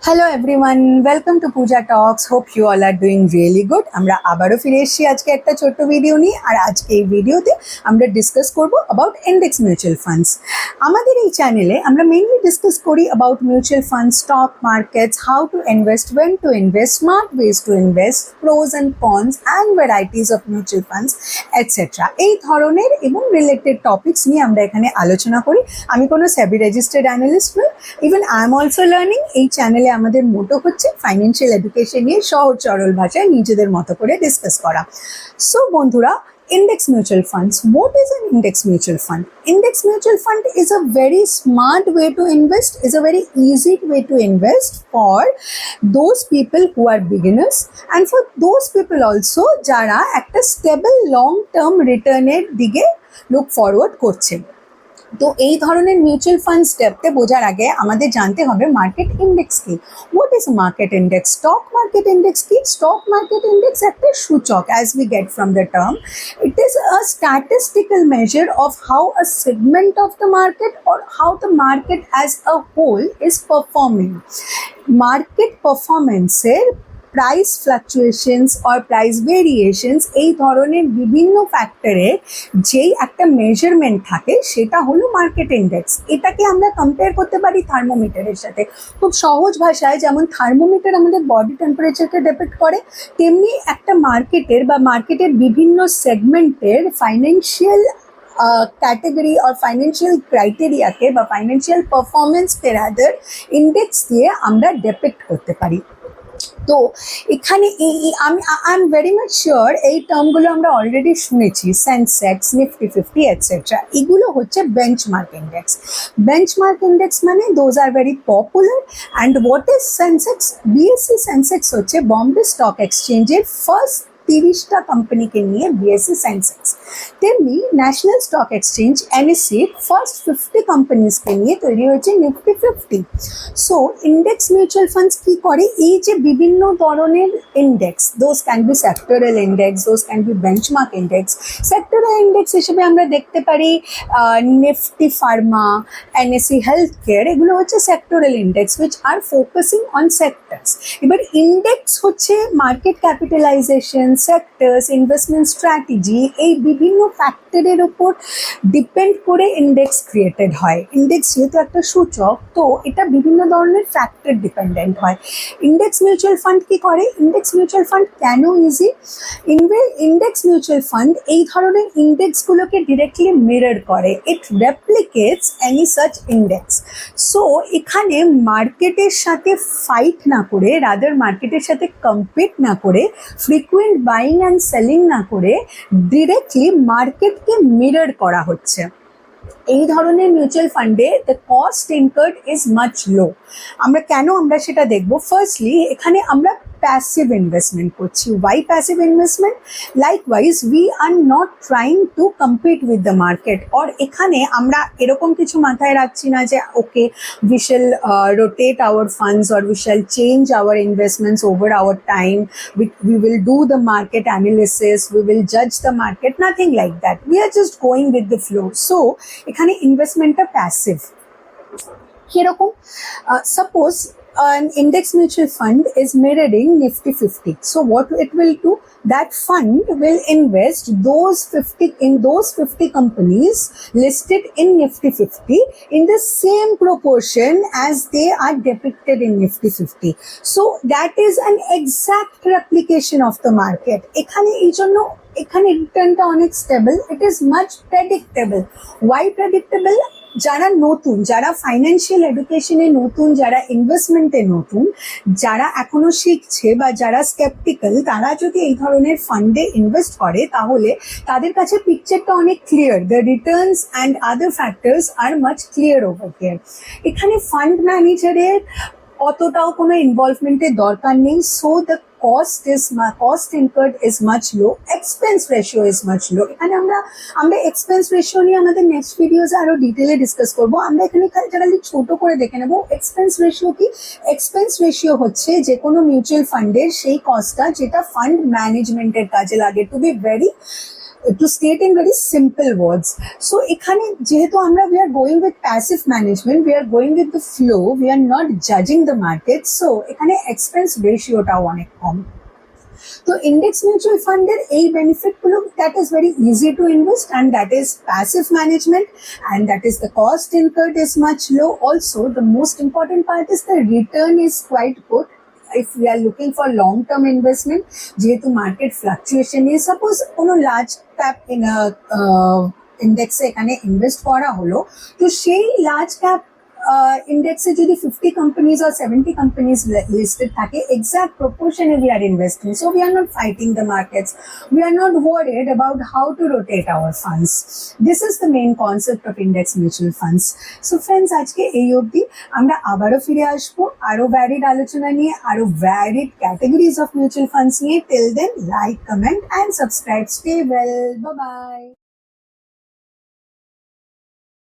Hello everyone, welcome to Puja talks. Hope you all are doing really good. আমরা আবারও ফিরে এসেছি আজকে একটা ছোট্ট ভিডিও নিয়ে। আর আজকে এই ভিডিওতে আমরা ডিসকাস করব অ্যাবাউট ইন্ডেক্স মিউচুয়াল ফান্ডস। আমাদের এই চ্যানেলে আমরা মেইনলি ডিসকাস করি about mutual funds, stock markets, how to invest, went to invest, smart ways to invest, pros and cons and varieties of mutual funds etcetera. এই ধরনের এবং related topics নিয়ে আমরা এখানে আলোচনা করি। আমি কোনো সেবি রেজিস্টার্ড অ্যানালিস্ট নই, even I am also learning. এই চ্যানেলে আমাদের মোটো হচ্ছে ফাইন্যান্সিয়াল এডুকেশন নিয়ে সহজ সরল ভাষায় নিজেদের মতো করে ডিসকাস করা। সো বন্ধুরা, index mutual funds. What is an index mutual fund? Index mutual fund is a very smart way to invest, is a very easy way to invest for those people who are beginners and for those people also যারা একটা stable long term return এর দিকে look forward করছে। তো এই ধরনের mutual fund স্টেপতে বোঝার আগে আমাদের জানতে হবে মার্কেট ইন্ডেক্স কি। What is market index? Stock market index কি? স্টক মার্কেট ইন্ডেক্স একটা সূচক, as we get from the term. It is a statistical measure of how a segment of the market or how the market as a whole is performing. Market পারফরমেন্সের price fluctuations or price variations, এই ধরনের বিভিন্ন ফ্যাক্টরের যেই একটা measurement থাকে সেটা হলো মার্কেট ইন্ডেক্স। এটাকে আমরা কম্পেয়ার করতে পারি থার্মোমিটারের সাথে। খুব সহজ ভাষায়, যেমন থার্মোমিটার আমাদের বডি টেম্পারেচারকে ডিপেক্ট করে, তেমনি একটা মার্কেটের বা মার্কেটের বিভিন্ন সেগমেন্টের ফাইন্যান্সিয়াল ক্যাটেগরি আর ফাইন্যান্সিয়াল ক্রাইটেরিয়াকে বা ফাইন্যান্সিয়াল পারফরমেন্সকে রাদার ইন্ডেক্স দিয়ে আমরা ডিপেক্ট করতে পারি। তো এখানে I am very much sure এই টার্মগুলো আমরা অলরেডি শুনেছি, সেন্সেক্স, নিফটি 50 এটসেট্রা। এগুলো হচ্ছে বেঞ্চমার্ক ইন্ডেক্স। বেঞ্চমার্ক ইন্ডেক্স মানে those are very popular. And what is Sensex? BSC Sensex হচ্ছে বম্বে স্টক এক্সচেঞ্জের ফার্স্ট 30টা কোম্পানিকে নিয়ে বিএসসি সেন্সেক্স। তেমনি ন্যাশনাল স্টক এক্সচেঞ্জ এনএসসির ফার্স্ট 50 কোম্পানিজকে নিয়ে তৈরি হয়েছে Nifty 50। So index mutual funds কী করে? এই যে বিভিন্ন ধরনের index, those can be sectoral index, those can be benchmark index. Sectoral index হিসেবে আমরা দেখতে পারি Nifty Pharma, NSC health care, এগুলো হচ্ছে sectoral index which are focusing on sectors. এবার ইন্ডেক্স হচ্ছে market capitalisation, sectors, investment strategy, এই বিভিন্ন ফ্যাক্টরের উপর ডিপেন্ড করে ইন্ডেক্স ক্রিয়েটেড হয়। ইন্ডেক্স যেহেতু একটা সূচক, তো এটা বিভিন্ন ধরনের ফ্যাক্টর ডিপেন্ডেন্ট হয়। ইন্ডেক্স মিউচুয়াল ফান্ড কি করে? ইন্ডেক্স মিউচুয়াল ফান্ড কেন ইজি? ইন্ডেক্স মিউচুয়াল ফান্ড এই ধরনের ইন্ডেক্সগুলোকে ডিরেক্টলি মিরর করে। ইট রেপ্লিকেটস এনি সাচ ইন্ডেক্স। সো এখানে মার্কেটের সাথে ফাইট না করে, রাদার মার্কেটের সাথে কম্পিট না করে, ফ্রিকুয়েন্ট বাইং অ্যান্ড সেলিং না করে, ডিরেক্টলি মার্কেটকে মিরর করা হচ্ছে। এই ধরনের মিউচুয়াল ফান্ডে the cost incurred is much low. আমরা সেটা দেখবো। ফার্স্টলি, এখানে আমরা প্যাসিভ ইনভেস্টমেন্ট করছি। Why passive investment? Likewise we are not trying to compete with the market. Or এখানে আমরা এরকম কিছু মাথায় রাখছি না যে okay we shall rotate our funds or we shall change our investments over our time, we will do the market analysis, we will judge the market, nothing like that. We are just going with the flow. So এখানে ইনভেস্টমেন্টটা passive. কিরকম? Suppose an index mutual fund is mirroring Nifty 50. So what it will do? That fund will invest in those 50 companies listed in Nifty 50 in the same proportion as they are depicted in Nifty 50. So that is an exact replication of the market. এখানে রিটার্নটা অনেক stable. It is much predictable. Why predictable? যারা নতুন, যারা financial এডুকেশনে নতুন, যারা ইনভেস্টমেন্টে নতুন, যারা এখনো শিখছে বা যারা স্কেপটিক্যাল, তারা যদি এই ধরনের ফান্ডে ইনভেস্ট করে তাহলে তাদের কাছে পিকচারটা অনেক clear. The Returns and other factors R much clear over here. এখানে ফান্ড ম্যানেজারের অতটাও কোনো ইনভলভমেন্টের দরকার নেই। So the cost incurred is much low, expense ratio is much low. এখানে আমরা এক্সপেন্স রেশিও নিয়ে আমাদের নেক্সট ভিডিওসে আরো ডিটেলে ডিসকাস করবো। আমরা এখানে খালি ছোট করে দেখে নেবো এক্সপেন্স রেশিও কি। এক্সপেন্স রেশিও হচ্ছে যে কোনো মিউচুয়াল ফান্ডের সেই কস্টটা যেটা ফান্ড ম্যানেজমেন্টের কাজে লাগে। To be very to state in very simple words. So এখানে যেহেতু আমরা we are going with passive management, we are going with the flow, we are not judging the market, so এখানে expense ratio টাও অনেক কম। তো index mutual ফান্ডের এই benefit গুলো, that is very easy to invest and that is passive management and that is the cost incurred is much low. Also the most important part is the return is quite good if we are looking for long term investment, যেহেতু market fluctuation নিয়ে suppose কোনো large cap ইন্ডেক্সে এখানে invest করা হলো, তো সেই large cap ইন্ডেক্সে যদি 50 companies or 70 companies listed থাকে, exact proportionally we are investing, so we are not fighting the markets, we are not worried about how to rotate our funds. This is the main concept of index mutual funds. So friends, আজকে এই অবধি। আমরা আবারও ফিরে আসবো আরো varied আলোচনা নিয়ে, আরো varied categories of mutual funds নিয়ে। Till then, like, comment and subscribe. Stay well. Bye bye.